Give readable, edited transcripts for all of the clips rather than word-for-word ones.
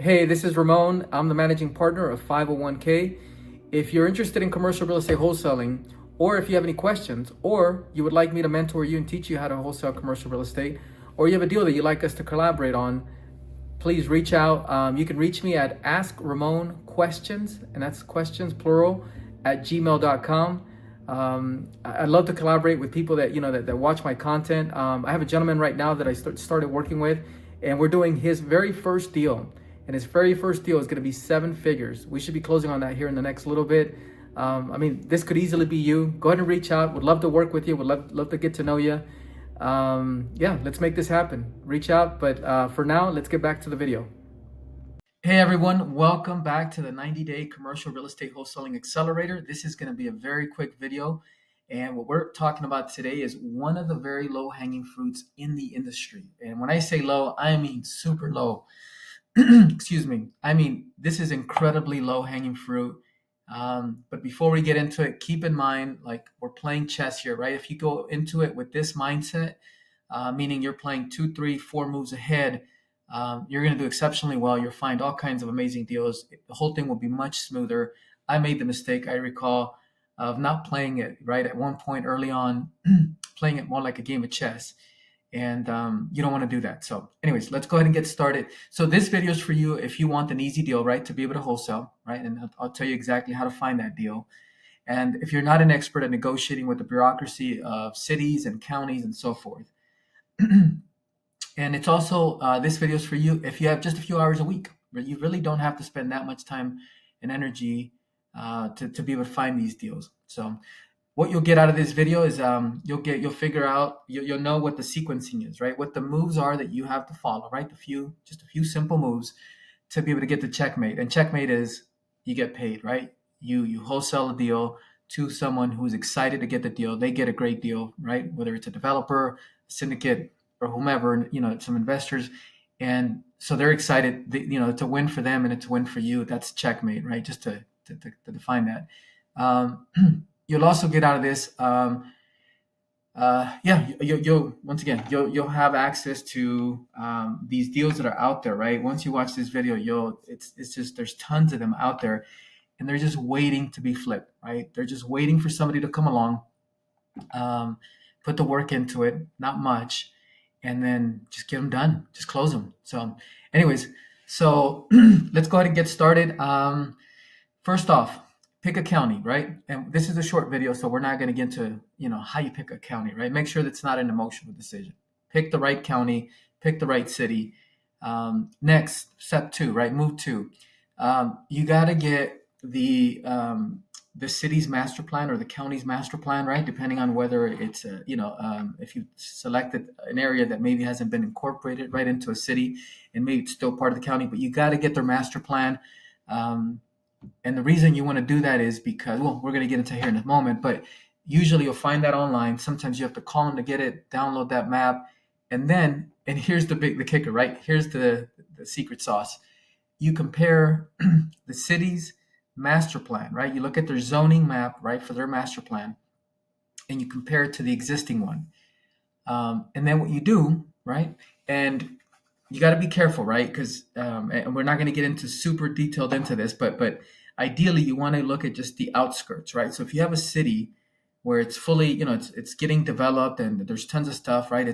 Hey, this is Ramon. I'm the managing partner of 501k. If you're interested in commercial real estate wholesaling, or if you have any questions, or you would like me to mentor you and teach you how to wholesale commercial real estate, or you have a deal that you'd like us to collaborate on, please reach out. You can reach me at Ask Ramon Questions, and that's questions plural, at gmail.com. I'd love to collaborate with people that watch my content. I have a gentleman right now that I started working with, and we're doing his very first deal. And his very first deal is going to be 7 figures. We should be closing on that here in the next little bit. This could easily be you. Go ahead and reach out. Would love to work with you. Would love to get to know you. Let's make this happen. Reach out. But for now, let's get back to the video. Hey everyone, welcome back to the 90-day commercial real estate wholesaling accelerator. This is going to be a very quick video. And what we're talking about today is one of the very low hanging fruits in the industry. And when I say low, I mean super low. Excuse me. This is incredibly low hanging fruit. But before we get into it, keep in mind, like, we're playing chess here, right? If you go into it with this mindset, meaning you're playing 2, 3, 4 moves ahead, you're going to do exceptionally well. You'll find all kinds of amazing deals. The whole thing will be much smoother. I made the mistake, I recall, of not playing it right at one point early on, playing it more like a game of chess. And you don't want to do that. So anyways, let's go ahead and get started. So this video is for you if you want an easy deal, right, to be able to wholesale, right? And I'll tell you exactly how to find that deal. And if you're not an expert at negotiating with the bureaucracy of cities and counties and so forth. And it's also, this video is for you if you have just a few hours a week, where you really don't have to spend that much time and energy to be able to find these deals. So what you'll get out of this video is you'll figure out, you'll know what the sequencing is, right? What the moves are that you have to follow, right? Just a few simple moves to be able to get the checkmate. And checkmate is you get paid, right? You wholesale a deal to someone who's excited to get the deal. They get a great deal, right? Whether it's a developer, syndicate, or whomever, some investors. And so they're excited, to win for them and it's a win for you. That's checkmate, right? Just to define that. You'll also get out of this, you'll have access to these deals that are out there, right? Once you watch this video, it's just, there's tons of them out there, and they're just waiting to be flipped, right? They're just waiting for somebody to come along, put the work into it, not much, and then just get them done, just close them. So anyways, let's go ahead and get started. First off, pick a county, right? And this is a short video, so we're not going to get into, how you pick a county, right? Make sure that's not an emotional decision. Pick the right county, pick the right city. Next, step 2, right? Move 2. You got to get the city's master plan or the county's master plan, right? Depending on whether it's, if you selected an area that maybe hasn't been incorporated right into a city and maybe it's still part of the county, but you got to get their master plan. And the reason you want to do that is because, well, we're going to get into here in a moment, but usually you'll find that online. Sometimes you have to call them to get it, download that map. And here's the kicker, right? Here's the secret sauce. You compare the city's master plan, right? You look at their zoning map, right, for their master plan, and you compare it to the existing one. And then what you do, right? And you got to be careful, right? Because and we're not going to get into super detailed into this, but ideally you want to look at just the outskirts, right? So if you have a city where it's fully, it's getting developed and there's tons of stuff, right?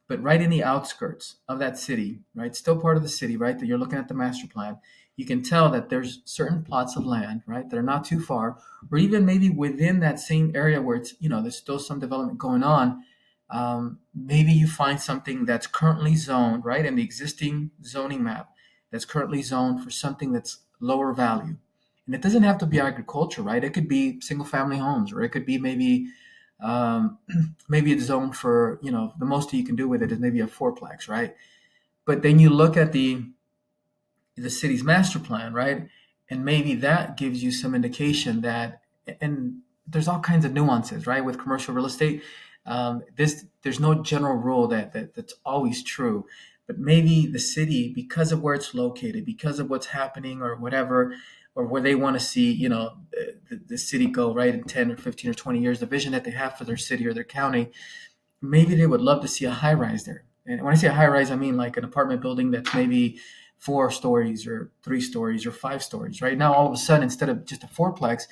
But right in the outskirts of that city, right? Still part of the city, right? That you're looking at the master plan. You can tell that there's certain plots of land, right, that are not too far, or even maybe within that same area where it's, there's still some development going on. Maybe you find something that's currently zoned, right, in the existing zoning map that's currently zoned for something that's lower value. And it doesn't have to be agriculture, right? It could be single family homes, or it could be maybe it's zoned for, the most you can do with it is maybe a fourplex, right? But then you look at the city's master plan, right? And maybe that gives you some indication that, and there's all kinds of nuances, right, with commercial real estate. There's no general rule that's always true, but maybe the city, because of where it's located, because of what's happening or whatever, or where they want to see, the city go, right, in 10 or 15 or 20 years, the vision that they have for their city or their county, maybe they would love to see a high rise there. And when I say a high rise, I mean like an apartment building that's maybe 4 stories or 3 stories or 5 stories, right? Now, all of a sudden, instead of just a fourplex,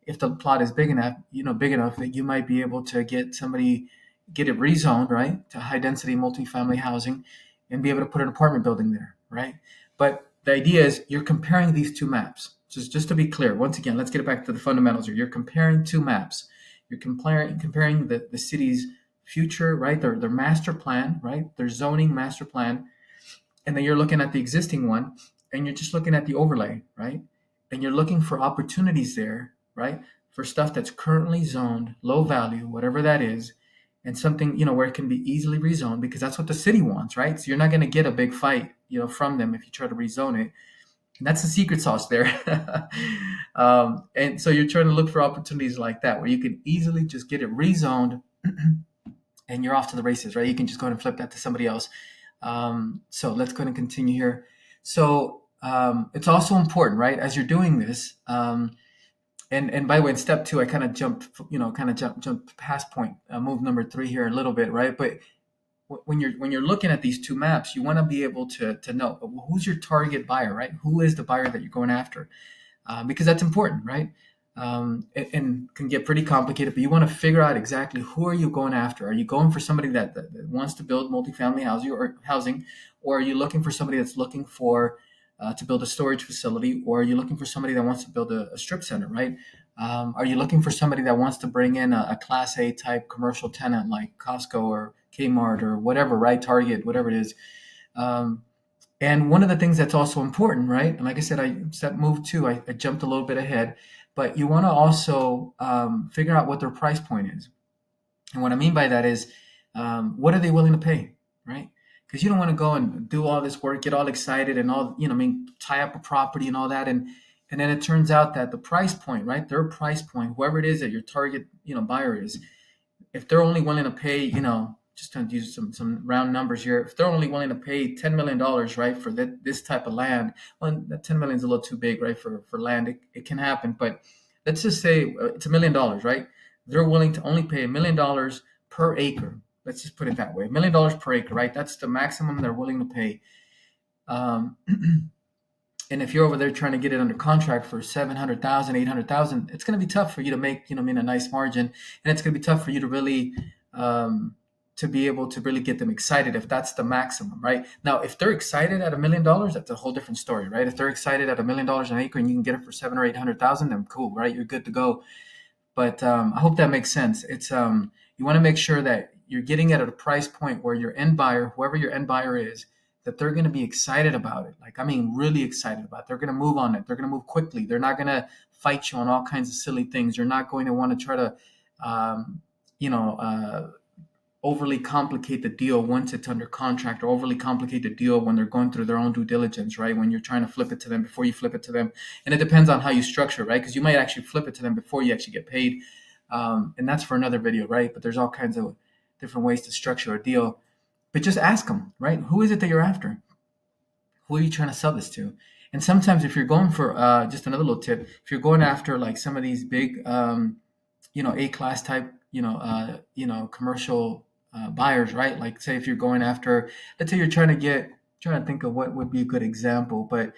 if the plot is big enough that you might be able to get it rezoned, right, to high density multifamily housing and be able to put an apartment building there, right? But the idea is you're comparing these two maps. Just to be clear, once again, let's get it back to the fundamentals here. You're comparing two maps. You're comparing the city's future, right? Their master plan, right? Their zoning master plan, and then you're looking at the existing one, and you're just looking at the overlay, right? And you're looking for opportunities there, right? For stuff that's currently zoned, low value, whatever that is, and something, where it can be easily rezoned because that's what the city wants, right? So you're not going to get a big fight, from them if you try to rezone it. And that's the secret sauce there. And so you're trying to look for opportunities like that where you can easily just get it rezoned and you're off to the races, right? You can just go ahead and flip that to somebody else. So let's go ahead and continue here. So it's also important, right, as you're doing this. And by the way, in step 2, I kind of jumped past point, move number 3 here a little bit, right? But when you're looking at these two maps, you want to be able to know who's your target buyer, right? Who is the buyer that you're going after? Because that's important, right? And can get pretty complicated, but you want to figure out exactly who are you going after. Are you going for somebody that wants to build multifamily housing, or are you looking for somebody that's looking for to build a storage facility, or are you looking for somebody that wants to build a strip center, right? Are you looking for somebody that wants to bring in a Class A type commercial tenant like Costco or Kmart or whatever, right? Target, whatever it is. And one of the things that's also important, right? And like I said, move 2, I jumped a little bit ahead, but you want to also figure out what their price point is. And what I mean by that is, what are they willing to pay, right? Because you don't want to go and do all this work, get all excited and all, tie up a property and all that. And then it turns out that the price point, right? Their price point, whoever it is that your target, buyer is, if they're only willing to pay, just to use some round numbers here, if they're only willing to pay $10 million, right, for this type of land, well, that 10 million is a little too big, right, for land. It can happen, but let's just say it's $1 million, right? They're willing to only pay $1 million per acre. Let's just put it that way, $1 million per acre, right? That's the maximum they're willing to pay. And if you're over there trying to get it under contract for 700,000, 800,000, it's going to be tough for you to make, a nice margin, and it's going to be tough for you to really to be able to really get them excited if that's the maximum, right? Now, if they're excited at $1 million, that's a whole different story, right? If they're excited at $1 million an acre and you can get it for 700,000 or 800,000, then cool, right? You're good to go. But I hope that makes sense. It's you want to make sure that you're getting it at a price point where your end buyer, whoever your end buyer is, that they're going to be excited about it. Like, I mean, really excited about it. They're going to move on it. They're going to move quickly. They're not going to fight you on all kinds of silly things. You're not going to want to try to, overly complicate the deal once it's under contract, or overly complicate the deal when they're going through their own due diligence, right? When you're trying to flip it to them before you flip it to them. And it depends on how you structure, right? Because you might actually flip it to them before you actually get paid. And that's for another video, right? But there's all kinds of different ways to structure a deal. But just ask them, right? Who is it that you're after? Who are you trying to sell this to? And sometimes if you're going for, just another little tip, if you're going after like some of these big, A-class type, commercial buyers, right? Like, say if you're going after, let's say you're trying to think of what would be a good example, but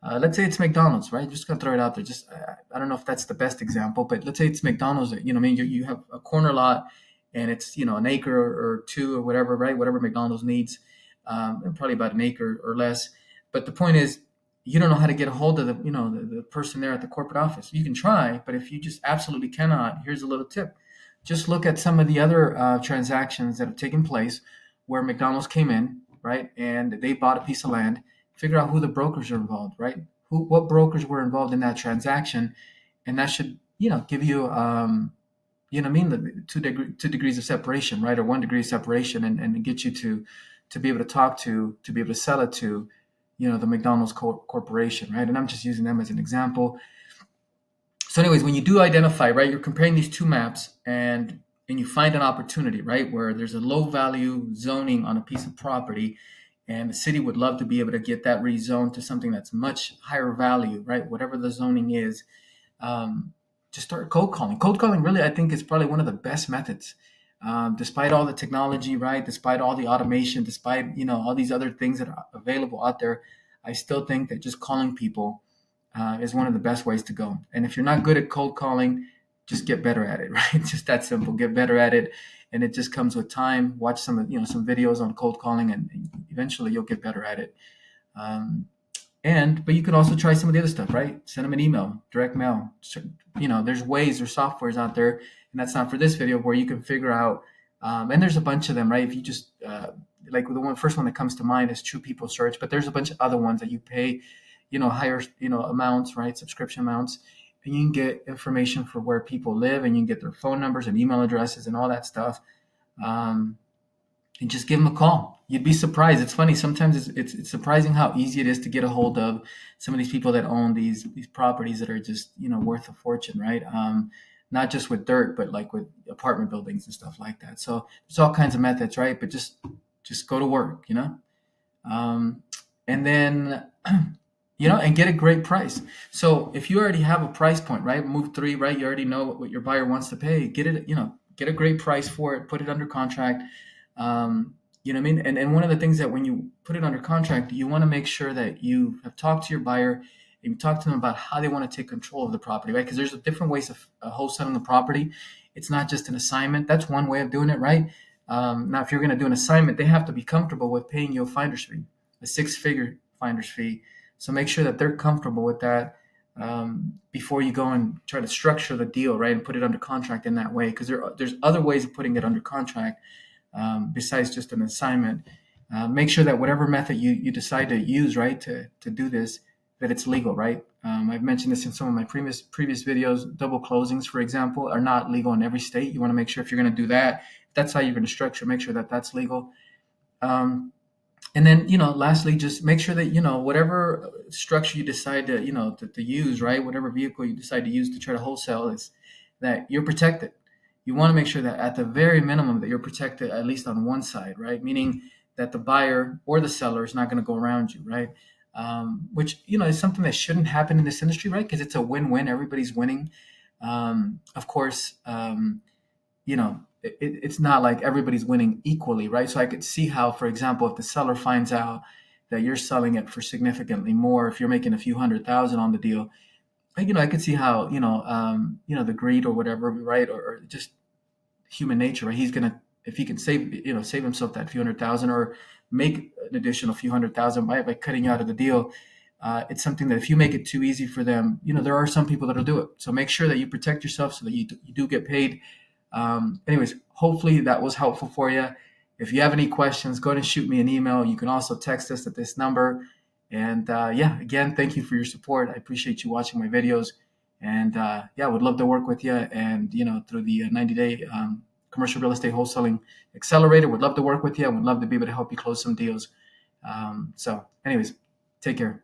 let's say it's McDonald's, right? Just gonna throw it out there. Just I don't know if that's the best example, but let's say it's McDonald's. You have a corner lot, and it's an acre or two or whatever, right? Whatever McDonald's needs, and probably about an acre or less. But the point is, you don't know how to get a hold of the person there at the corporate office. You can try, but if you just absolutely cannot, here's a little tip. Just look at some of the other transactions that have taken place where McDonald's came in, right, and they bought a piece of land. Figure out who the brokers are involved, right? What brokers were involved in that transaction, and that should, give you, the two degrees of separation, right, or 1 degree of separation, and get you to be able to talk to be able to sell it to, the McDonald's corporation, right? And I'm just using them as an example. So anyways, when you do identify, right, you're comparing these two maps and you find an opportunity, right, where there's a low value zoning on a piece of property and the city would love to be able to get that rezoned to something that's much higher value, right, whatever the zoning is, just start cold calling. Cold calling really, I think, is probably one of the best methods. Despite all the technology, right, despite all the automation, despite, all these other things that are available out there, I still think that just calling people is one of the best ways to go. And if you're not good at cold calling, just get better at it, right? Just that simple. Get better at it, and it just comes with time. Watch some videos on cold calling, and eventually you'll get better at it. Um, but you can also try some of the other stuff, right? Send them an email, direct mail. There's ways, there's softwares out there, and that's not for this video, where you can figure out. And there's a bunch of them, right? If you just like the first one that comes to mind is True People Search, but there's a bunch of other ones that you pay, higher, amounts, right? Subscription amounts, and you can get information for where people live, and you can get their phone numbers and email addresses and all that stuff. And just give them a call. You'd be surprised. It's funny. Sometimes it's surprising how easy it is to get a hold of some of these people that own these properties that are just, worth a fortune, right? Not just with dirt, but like with apartment buildings and stuff like that. So there's all kinds of methods, right? But just go to work, and then, and get a great price. So if you already have a price point, right? Move 3, right? You already know what your buyer wants to pay. Get it, get a great price for it, put it under contract. You know what I mean? And one of the things that when you put it under contract, you want to make sure that you have talked to your buyer and you talk to them about how they want to take control of the property, right? Because there's different ways of wholesaling the property. It's not just an assignment. That's one way of doing it, right? Now, if you're going to do an assignment, they have to be comfortable with paying you a finder's fee, a 6-figure finder's fee. So make sure that they're comfortable with that before you go and try to structure the deal, right? And put it under contract in that way. Because there's other ways of putting it under contract. Besides just an assignment. Make sure that whatever method you decide to use, right, to do this, that it's legal, right? I've mentioned this in some of my previous videos. Double closings, for example, are not legal in every state. You want to make sure if you're going to do that, if that's how you're going to structure, make sure that that's legal. And then, lastly, just make sure that, whatever structure you decide to use, right, whatever vehicle you decide to use to try to wholesale, is that you're protected. You want to make sure that at the very minimum that you're protected at least on one side, right? Meaning that the buyer or the seller is not going to go around you, right? Which, is something that shouldn't happen in this industry, right? Because it's a win-win. Everybody's winning. Of course, it's not like everybody's winning equally, right? So I could see how, for example, if the seller finds out that you're selling it for significantly more, if you're making a few $100,000 on the deal, I could see how, the greed or whatever, right? Or just human nature, right? He's gonna, if he can save himself that few $100,000 or make an additional few $100,000 by cutting you out of the deal. It's something that if you make it too easy for them, there are some people that'll do it. So make sure that you protect yourself so that you do get paid. Anyways, hopefully that was helpful for you. If you have any questions, go ahead and shoot me an email. You can also text us at this number. And again, thank you for your support. I appreciate you watching my videos. And would love to work with you. And, through the 90-day commercial real estate wholesaling accelerator, would love to work with you. I would love to be able to help you close some deals. So anyways, take care.